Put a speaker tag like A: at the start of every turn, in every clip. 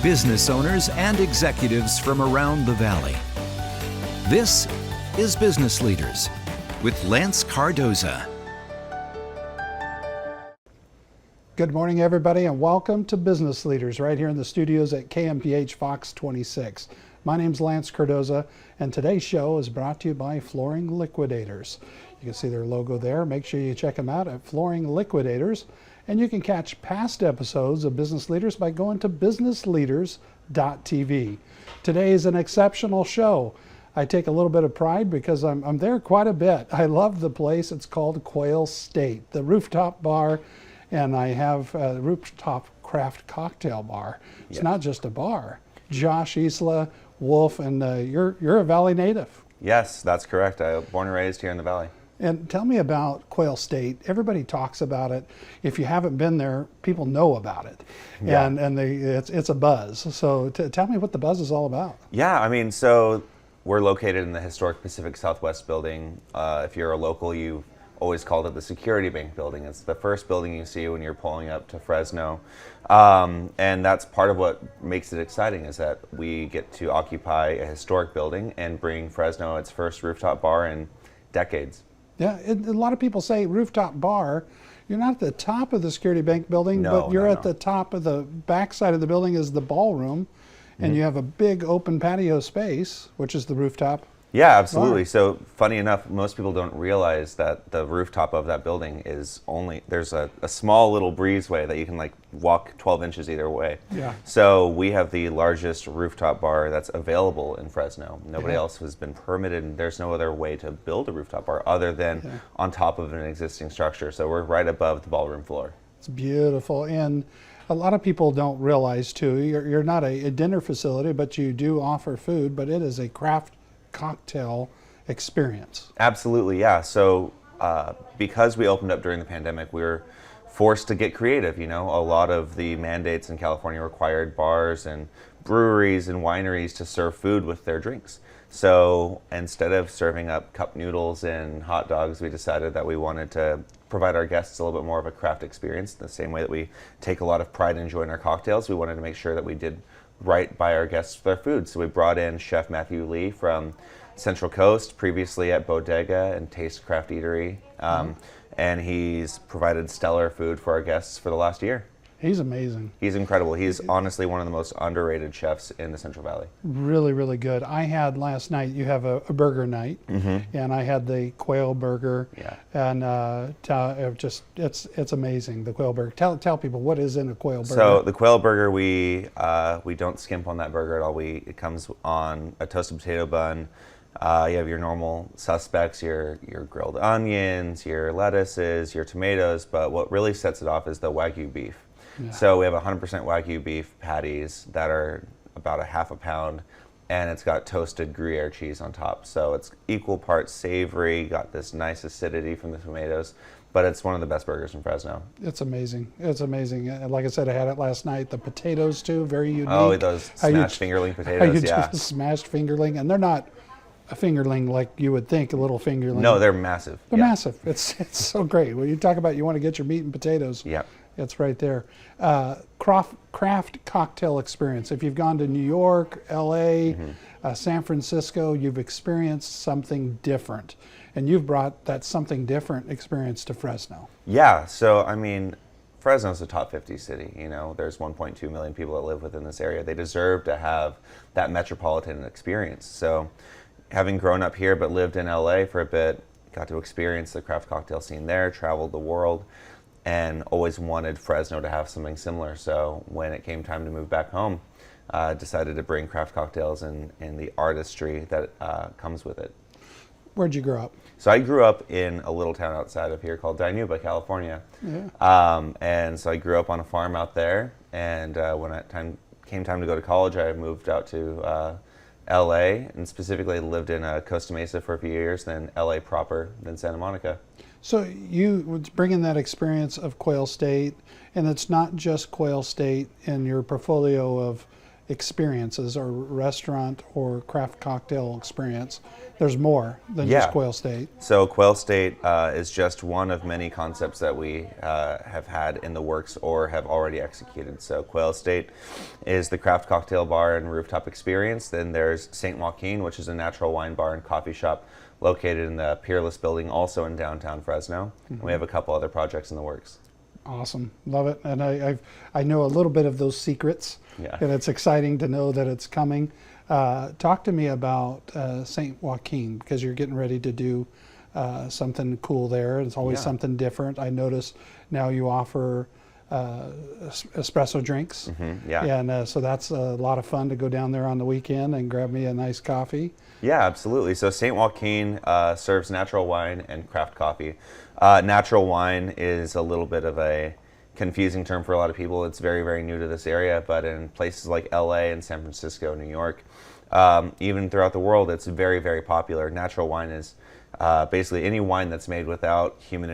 A: business owners and executives from around the Valley. This is Business Leaders with Lance Cardoza.
B: Good morning, everybody, and welcome to Business Leaders right here in the studios at KMPH Fox 26. My name's Lance Cardoza, and today's show is brought to you by Flooring Liquidators. You can see their logo there. Make sure you check them out at Flooring Liquidators, and you can catch past episodes of Business Leaders by going to businessleaders.tv. Today is an exceptional show. I take a little bit of pride because I'm there quite a bit. I love the place. It's called Quail State, the rooftop bar. And I have a rooftop craft cocktail bar. It's not just a bar. Josh, Islas-Wolf, and you're a Valley native.
C: Yes, that's correct. I was born and raised here in the Valley.
B: And tell me about Quail State. Everybody talks about it. If you haven't been there, people know about it.
C: Yeah.
B: And it's a buzz. So tell me what the buzz is all about.
C: Yeah, I mean, so we're located in the historic Pacific Southwest building. If you're a local, you've always called it the Security Bank building. It's the first building you see when you're pulling up to Fresno. And that's part of what makes it exciting, is that we get to occupy a historic building and bring Fresno its first rooftop bar in decades.
B: Yeah, a lot of people say rooftop bar. You're not at the top of the Security Bank building, but you're at the top of the backside of the building is the ballroom, and you have a big open patio space, which is the rooftop.
C: Yeah, absolutely. Bar. So funny enough, most people don't realize that the rooftop of that building is there's a small little breezeway that you can like walk 12 inches either way. Yeah. So we have the largest rooftop bar that's available in Fresno. Nobody else has been permitted, and there's no other way to build a rooftop bar other than on top of an existing structure. So we're right above the ballroom floor. It's
B: beautiful. And a lot of people don't realize too, you're not a dinner facility, but you do offer food, but it is a craft cocktail experience.
C: Absolutely, yeah. So because we opened up during the pandemic, we were forced to get creative. You know, a lot of the mandates in California required bars and breweries and wineries to serve food with their drinks. So instead of serving up cup noodles and hot dogs, we decided that we wanted to provide our guests a little bit more of a craft experience. The same way that we take a lot of pride in enjoying our cocktails, we wanted to make sure that we did right by our guests with their food. So we brought in Chef Matthew Lee from Central Coast, previously at Bodega and Taste Craft Eatery. And he's provided stellar food for our guests for the last year.
B: He's amazing.
C: He's incredible. He's honestly one of the most underrated chefs in the Central Valley. Really,
B: really good. I had last night, you have a burger night, and I had the quail burger. Yeah. And it's amazing, the quail burger. Tell people what is in a quail burger.
C: So the quail burger, we don't skimp on that burger at all. It comes on a toasted potato bun. You have your normal suspects, your grilled onions, your lettuces, your tomatoes, but what really sets it off is the Wagyu beef. Yeah. So we have 100% Wagyu beef patties that are about a half a pound, and it's got toasted Gruyere cheese on top. So it's equal parts savory, got this nice acidity from the tomatoes, but it's one of the best burgers in Fresno.
B: It's amazing. It's amazing. Like I said, I had it last night. The potatoes too, very unique.
C: Oh, those smashed fingerling potatoes,
B: how you do smashed fingerling, and they're not a fingerling like you would think, a little fingerling.
C: No, they're massive.
B: They're massive. It's so great. When you talk about you want to get your meat and potatoes, it's right there. Craft cocktail experience. If you've gone to New York, LA, San Francisco, you've experienced something different. And you've brought that something different experience to Fresno.
C: Yeah, so I mean, Fresno's a top 50 city. You know, there's 1.2 million people that live within this area. They deserve to have that metropolitan experience. So having grown up here but lived in LA for a bit, got to experience the craft cocktail scene there, traveled the world, and always wanted Fresno to have something similar. So when it came time to move back home, decided to bring craft cocktails and the artistry that comes with it.
B: Where'd you grow up?
C: So I grew up in a little town outside of here called Dinuba, California. Yeah. And so I grew up on a farm out there, and when it came time to go to college, I moved out to LA, and specifically lived in Costa Mesa for a few years, then LA proper, then Santa Monica.
B: So you bring in that experience of Quail State, and it's not just Quail State in your portfolio of experiences or restaurant or craft cocktail experience, there's more than
C: Yeah.
B: just Quail State.
C: So Quail State is just one of many concepts that we have had in the works or have already executed. So Quail State is the craft cocktail bar and rooftop experience. Then there's St. Joaquin, which is a natural wine bar and coffee shop located in the Peerless building, also in downtown Fresno. And we have a couple other projects in the works.
B: Awesome, love it. And I know a little bit of those secrets,
C: Yeah.
B: and it's exciting to know that it's coming. Talk to me about St. Joaquin, because you're getting ready to do something cool there. It's always
C: Yeah.
B: something different. I noticed now you offer espresso drinks.
C: Yeah.
B: And so that's a lot of fun to go down there on the weekend and grab me a nice coffee.
C: Yeah, absolutely. So St. Joaquin serves natural wine and craft coffee. Natural wine is a little bit of a confusing term for a lot of people. It's very, very new to this area, but in places like LA and San Francisco, New York, even throughout the world, it's very, very popular. Natural wine is basically any wine that's made without human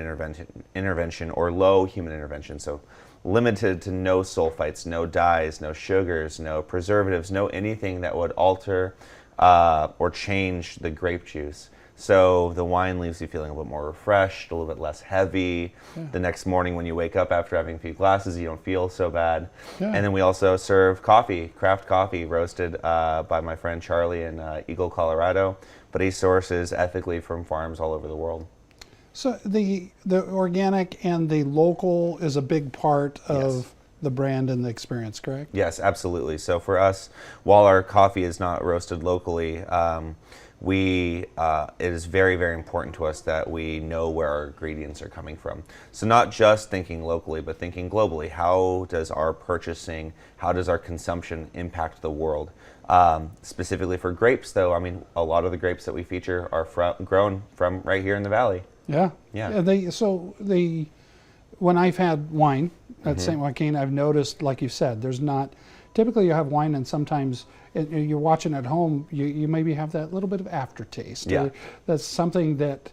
C: intervention or low human intervention. So limited to no sulfites, no dyes, no sugars, no preservatives, no anything that would alter or change the grape juice. So the wine leaves you feeling a little bit more refreshed, a little bit less heavy.
B: Yeah.
C: The next morning when you wake up after having a few glasses, you don't feel so bad.
B: Yeah.
C: And then we also serve coffee, craft coffee, roasted by my friend Charlie in Eagle, Colorado. But he sources ethically from farms all over the world.
B: So the organic and the local is a big part of
C: Yes.
B: the brand and the experience, correct?
C: Yes, absolutely. So for us, while our coffee is not roasted locally, it is very, very important to us that we know where our ingredients are coming from. So not just thinking locally, but thinking globally. How does our purchasing, how does our consumption impact the world? Specifically for grapes, though, I mean, a lot of the grapes that we feature are grown from right here in the valley.
B: Yeah.
C: Yeah.
B: When I've had wine at St. Joaquin, I've noticed, like you said, there's not, typically you have wine and sometimes you're watching at home, you maybe have that little bit of aftertaste.
C: Yeah.
B: Or that's something that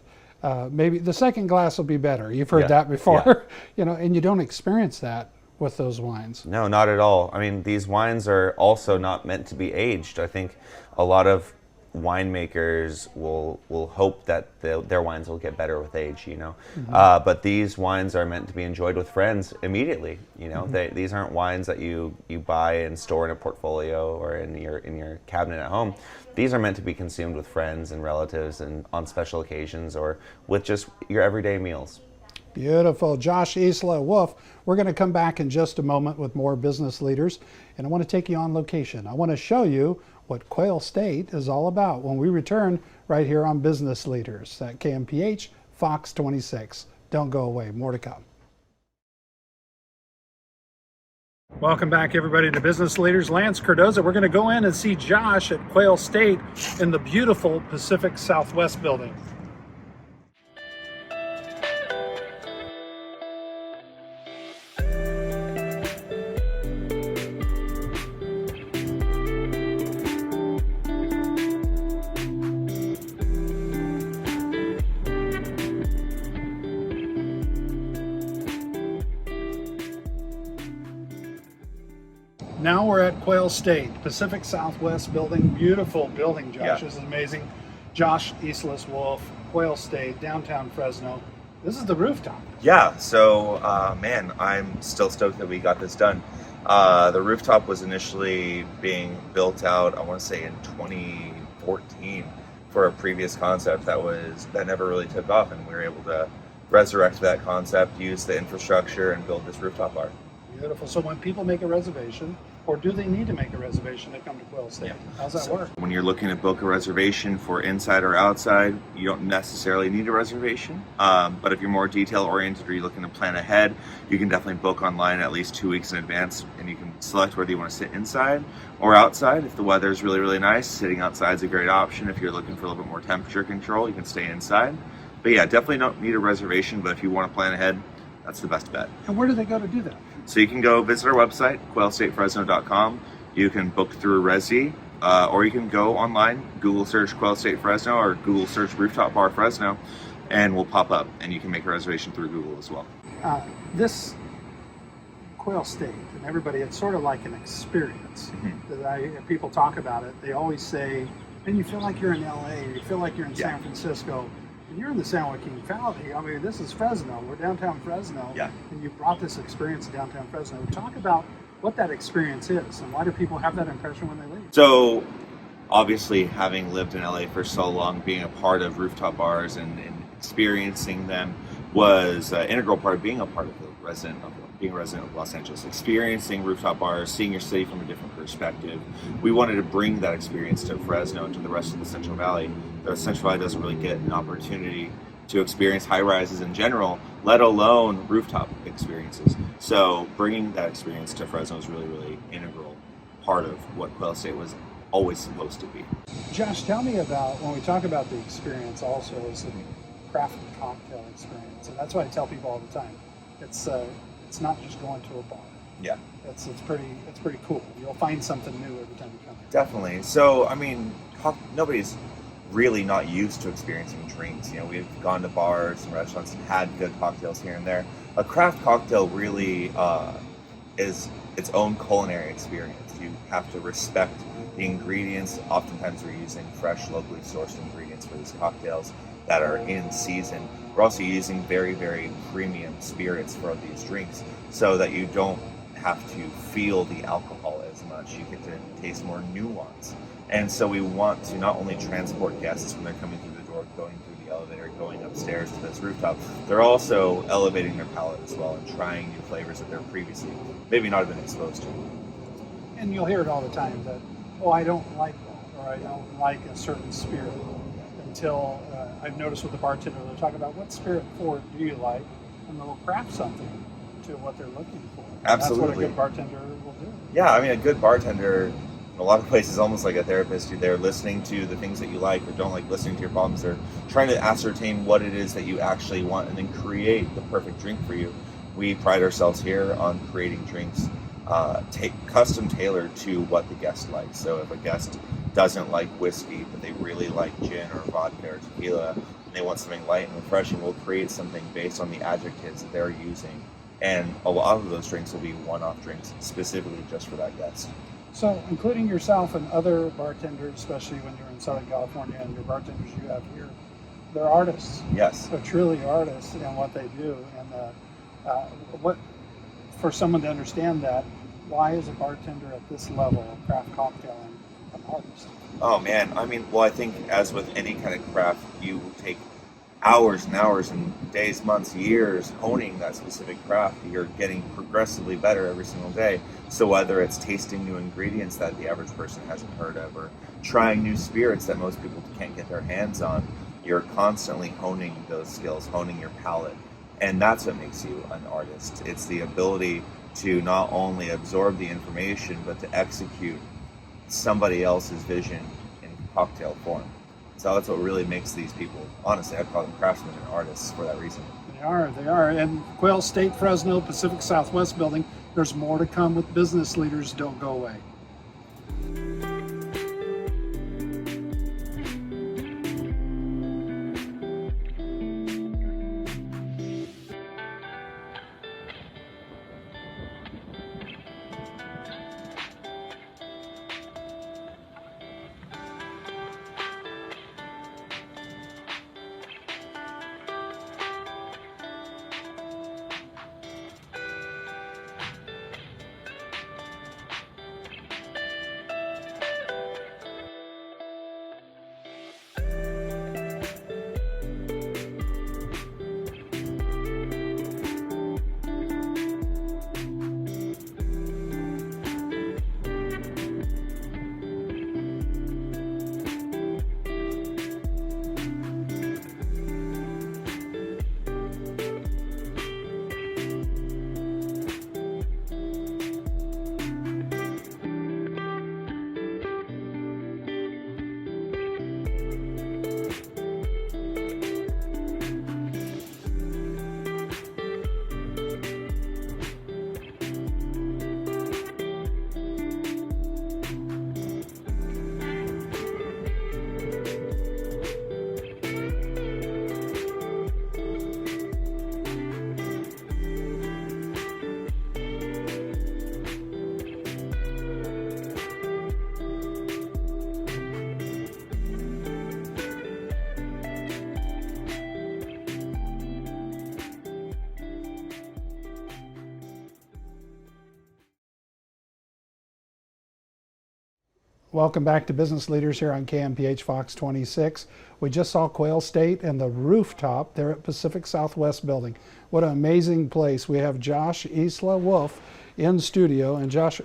B: maybe the second glass will be better. You've heard
C: Yeah.
B: that before,
C: Yeah.
B: and you don't experience that with those wines.
C: No, not at all. I mean, these wines are also not meant to be aged. I think a lot of winemakers will hope that their wines will get better with age, but these wines are meant to be enjoyed with friends immediately. These aren't wines that you buy and store in a portfolio or in your cabinet at home. These are meant to be consumed with friends and relatives and on special occasions or with just your everyday meals.
B: Beautiful. Josh Islas-Wolf. We're going to come back in just a moment with more business leaders, and I want to take you on location. I want to show you what Quail State is all about when we return right here on Business Leaders at KMPH Fox 26. Don't go away. More to come. Welcome back, everybody, to Business Leaders. Lance Cardoza. We're going to go in and see Josh at Quail State in the beautiful Pacific Southwest building. Now we're at Quail State, Pacific Southwest building. Beautiful building, Josh.
C: Yeah.
B: This is amazing. Josh Islas-Wolf, Quail State, downtown Fresno. This is the rooftop.
C: Yeah, so man, I'm still stoked that we got this done. The rooftop was initially being built out, I want to say in 2014 for a previous concept that never really took off, and we were able to resurrect that concept, use the infrastructure, and build this rooftop bar.
B: Beautiful. So when people make a reservation, or do they need to make a reservation to come to Quail State?
C: Yeah.
B: How's that work?
C: When you're looking to book a reservation for inside or outside, you don't necessarily need a reservation. But if you're more detail oriented or you're looking to plan ahead, you can definitely book online at least 2 weeks in advance, and you can select whether you want to sit inside or outside. If the weather is really, really nice, sitting outside is a great option. If you're looking for a little bit more temperature control, you can stay inside. But yeah, definitely don't need a reservation, but if you want to plan ahead, that's the best bet.
B: And where do they go to do that?
C: So you can go visit our website, quailstatefresno.com. You can book through Resi, or you can go online, Google search Quail State Fresno or Google search Rooftop Bar Fresno, and we'll pop up, and you can make a reservation through Google as well.
B: This Quail State and everybody, it's sort of like an experience if people talk about it. They always say, and you feel like you're in LA, or you feel like you're in San Francisco, and you're in the San Joaquin Valley. I mean, this is Fresno. We're downtown Fresno, and you brought this experience to downtown Fresno. Talk about what that experience is, and why do people have that impression when they leave?
C: So, obviously, having lived in LA for so long, being a part of rooftop bars and experiencing them was an integral part of being a part of being a resident of Los Angeles, experiencing rooftop bars, seeing your city from a different perspective. We wanted to bring that experience to Fresno and to the rest of the Central Valley. The Central Valley doesn't really get an opportunity to experience high rises in general, let alone rooftop experiences. So bringing that experience to Fresno is really, really integral part of what Quail State was always supposed to be.
B: Josh, tell me about, when we talk about the experience also, is the craft cocktail experience. And that's what I tell people all the time. It's not just going to a bar.
C: Yeah.
B: It's pretty cool. You'll find something new every time you come here.
C: Definitely. So, I mean, nobody's really not used to experiencing drinks. You know, we've gone to bars and restaurants and had good cocktails here and there. A craft cocktail really is its own culinary experience. You have to respect the ingredients. Oftentimes we're using fresh, locally sourced ingredients for these cocktails that are in season. We're also using very, very premium spirits for these drinks so that you don't have to feel the alcohol as much. You get to taste more nuance. And so we want to not only transport guests when they're coming through the door, going through the elevator, going upstairs to this rooftop, they're also elevating their palate as well and trying new flavors that they're previously maybe not have been exposed to.
B: And you'll hear it all the time that, oh, I don't like that, or I don't like a certain spirit. Until I've noticed with the bartender, they'll talk about what spirit for do you like, and they'll craft something to what they're looking for. And
C: Absolutely.
B: that's what a good bartender will do.
C: Yeah, I mean, a good bartender, in a lot of places, almost like a therapist. They're listening to the things that you like or don't like, listening to your problems. They're trying to ascertain what it is that you actually want and then create the perfect drink for you. We pride ourselves here on creating drinks custom tailored to what the guest likes. So if a guest doesn't like whiskey, but they really like gin or vodka or tequila, and they want something light and refreshing, we'll create something based on the adjectives that they're using. And a lot of those drinks will be one-off drinks specifically just for that guest.
B: So, including yourself and other bartenders, especially when you're in Southern California, and your bartenders you have here, they're artists.
C: Yes.
B: They're truly artists in what they do. And what, for someone to understand that, why is a bartender at this level of craft cocktailing an artist?
C: Oh man, I mean, well, I think as with any kind of craft, you take hours and hours and days, months, years honing that specific craft. You're getting progressively better every single day. So whether it's tasting new ingredients that the average person hasn't heard of, or trying new spirits that most people can't get their hands on, you're constantly honing those skills, honing your palate. And that's what makes you an artist. It's the ability to not only absorb the information, but to execute somebody else's vision in cocktail form. So that's what really makes these people, honestly, I call them craftsmen and artists for that reason.
B: They are. And Quail State, Fresno, Pacific Southwest building, there's more to come with business leaders. Don't go away. Welcome back to Business Leaders here on KMPH Fox 26. We just saw Quail State and the rooftop there at Pacific Southwest Building. What an amazing place. We have Josh Islas-Wolf in studio. And Josh,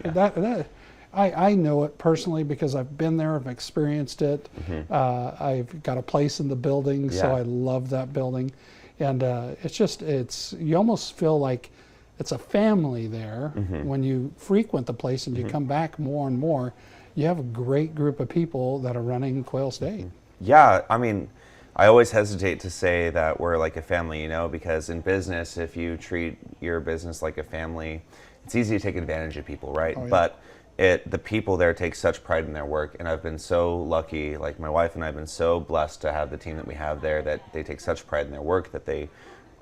B: I know it personally because I've been there, I've experienced it. I've got a place in the building, so I love that building. And you almost feel like it's a family there when you frequent the place and you come back more and more. You have a great group of people that are running Quail State.
C: Yeah, I mean, I always hesitate to say that we're like a family, because in business, if you treat your business like a family, it's easy to take advantage of people, right?
B: Oh, yeah.
C: But the people there take such pride in their work, and I've been so lucky, like my wife and I have been so blessed to have the team that we have there, that they take such pride in their work, that they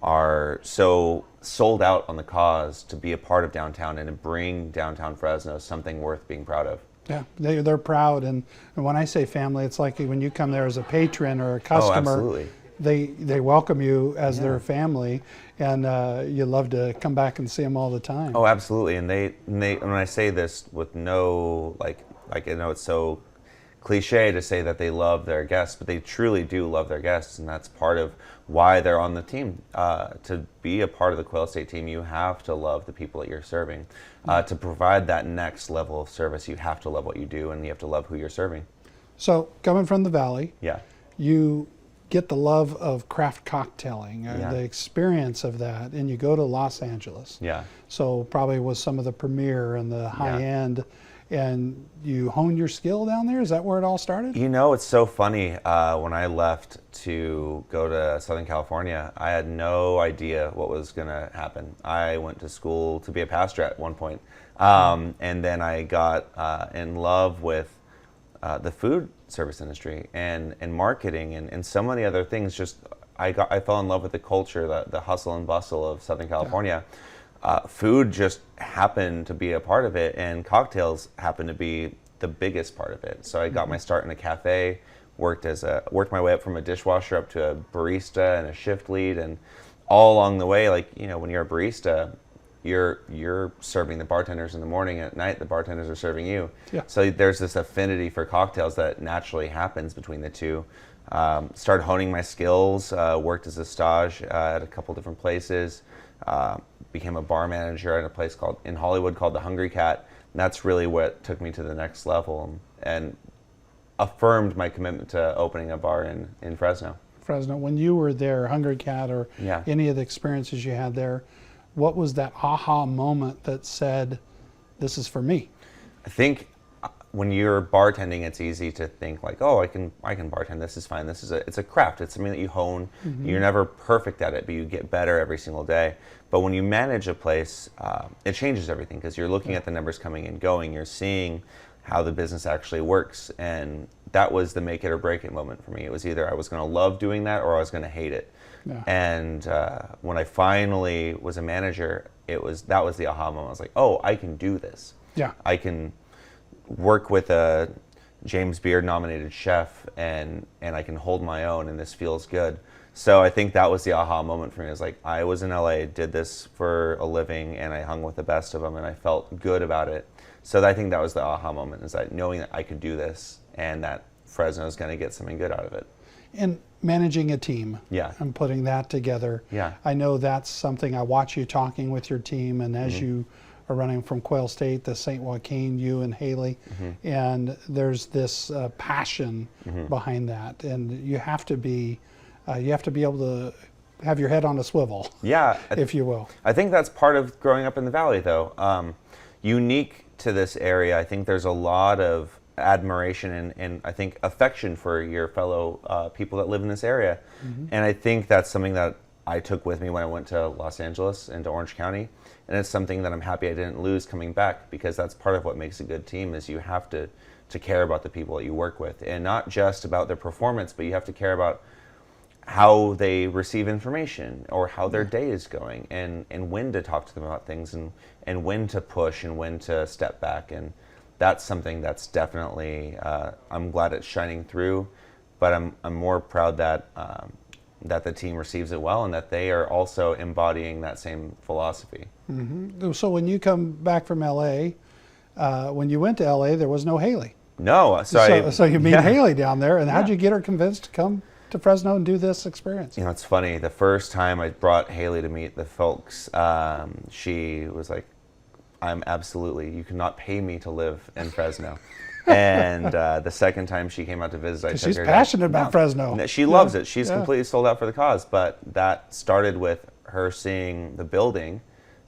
C: are so sold out on the cause to be a part of downtown and to bring downtown Fresno something worth being proud of.
B: Yeah, they're proud, and when I say family, it's like when you come there as a patron or a customer.
C: Oh, absolutely.
B: They welcome you as their family, and you love to come back and see them all the time.
C: Oh, absolutely. And they when I say this with no like I know it's so cliche to say that they love their guests, but they truly do love their guests, and that's part of why they're on the team. To be a part of the Quail State team, you have to love the people that you're serving. To provide that next level of service, you have to love what you do, and you have to love who you're serving.
B: So, coming from the Valley,
C: Yeah.
B: you get the love of craft cocktailing, the experience of that, and you go to Los Angeles.
C: Yeah.
B: So probably with some of the premier and the high end, and you hone your skill down there? Is that where it all started?
C: It's so funny. When I left to go to Southern California, I had no idea what was going to happen. I went to school to be a pastor at one point, and then I got in love with the food service industry and marketing and so many other things. Just I fell in love with the culture, the hustle and bustle of Southern California. Food just happened to be a part of it, and cocktails happened to be the biggest part of it. So I got my start in a cafe, worked my way up from a dishwasher up to a barista and a shift lead, and all along the way, when you're a barista, you're serving the bartenders in the morning, and at night the bartenders are serving you.
B: Yeah.
C: So there's this affinity for cocktails that naturally happens between the two. Started honing my skills, worked as a stage at a couple different places, became a bar manager at a place in Hollywood called the Hungry Cat. And that's really what took me to the next level and affirmed my commitment to opening a bar in Fresno.
B: Fresno, when you were there, Hungry Cat, or any of the experiences you had there, what was that aha moment that said, this is for me?
C: I think when you're bartending, it's easy to think like, oh, I can bartend. This is fine. It's a craft. It's something that you hone. You're never perfect at it, but you get better every single day. But when you manage a place, it changes everything, because you're looking at the numbers coming and going. You're seeing how the business actually works, and that was the make it or break it moment for me. It was either I was going to love doing that or I was going to hate it. Yeah. And when I finally was a manager, that was the aha moment. I was like, oh, I can do this. Yeah, I can work with a James Beard nominated chef, and I can hold my own, and this feels good. So I think that was the aha moment for me. It was like, I was in LA, did this for a living, and I hung with the best of them, and I felt good about it. So I think that was the aha moment, is that knowing that I could do this and that Fresno is going to get something good out of it.
B: And managing a team, and putting that together. I know that's something. I watch you talking with your team, and as you are running from Quail State to St. Joaquin, you and Haley, and there's this passion behind that, and you have to be able to have your head on a swivel, if you will. I think that's part of growing up in the Valley, though. Unique to this area, I think there's a lot of admiration and I think affection for your fellow people that live in this area. And I think that's something that I took with me when I went to Los Angeles and to Orange County. And it's something that I'm happy I didn't lose coming back, because that's part of what makes a good team, is you have to care about the people that you work with, and not just about their performance, but you have to care about how they receive information or how their day is going, and when to talk to them about things, and when to push and when to step back. And that's something that's definitely, I'm glad it's shining through, but I'm more proud that the team receives it well, and that they are also embodying that same philosophy. So when you come back from LA, when you went to LA, there was no Haley.
C: No,
B: So you meet
C: yeah.
B: Haley down there, and how'd
C: Yeah.
B: you get her convinced to come to Fresno and do this experience?
C: You know, it's funny. The first time I brought Haley to meet the folks, she was like, you cannot pay me to live in Fresno. And the second time she came out to visit, I took
B: She's
C: her
B: passionate
C: down.
B: about Fresno.
C: No, she loves
B: Yeah,
C: it. She's
B: yeah.
C: completely sold out for the cause. But that started with her seeing the building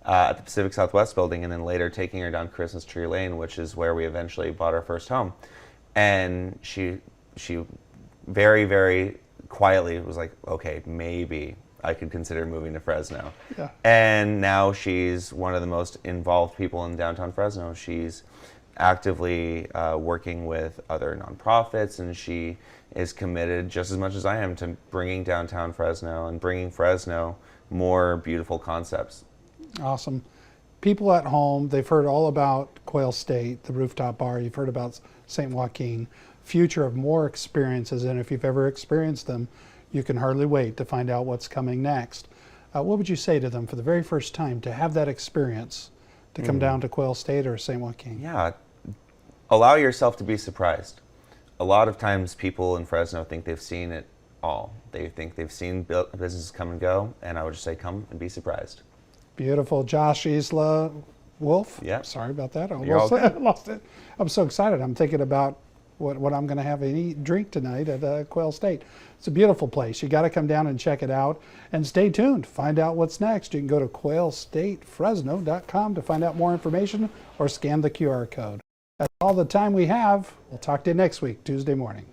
C: at the Pacific Southwest building, and then later taking her down Christmas Tree Lane, which is where we eventually bought our first home. And she very, very quietly was like, okay, maybe I could consider moving to Fresno.
B: Yeah.
C: And now she's one of the most involved people in downtown Fresno. She's actively working with other nonprofits, and she is committed just as much as I am to bringing downtown Fresno and bringing Fresno more beautiful concepts.
B: Awesome. People at home, they've heard all about Quail State, the rooftop bar. You've heard about St. Joaquin. Future of more experiences, and if you've ever experienced them, you can hardly wait to find out what's coming next. What would you say to them for the very first time to have that experience, to come down to Quail State or St. Joaquin?
C: Yeah, allow yourself to be surprised. A lot of times people in Fresno think they've seen it all. They think they've seen businesses come and go, and I would just say come and be surprised.
B: Beautiful. Josh Islas-Wolf.
C: Yeah.
B: Sorry about that. I
C: You're all good.
B: lost it. I'm so excited. I'm thinking about what I'm going to have and eat, drink tonight at Quail State. It's a beautiful place. You got to come down and check it out. And stay tuned. Find out what's next. You can go to quailstatefresno.com to find out more information or scan the QR code. That's all the time we have. We'll talk to you next week, Tuesday morning.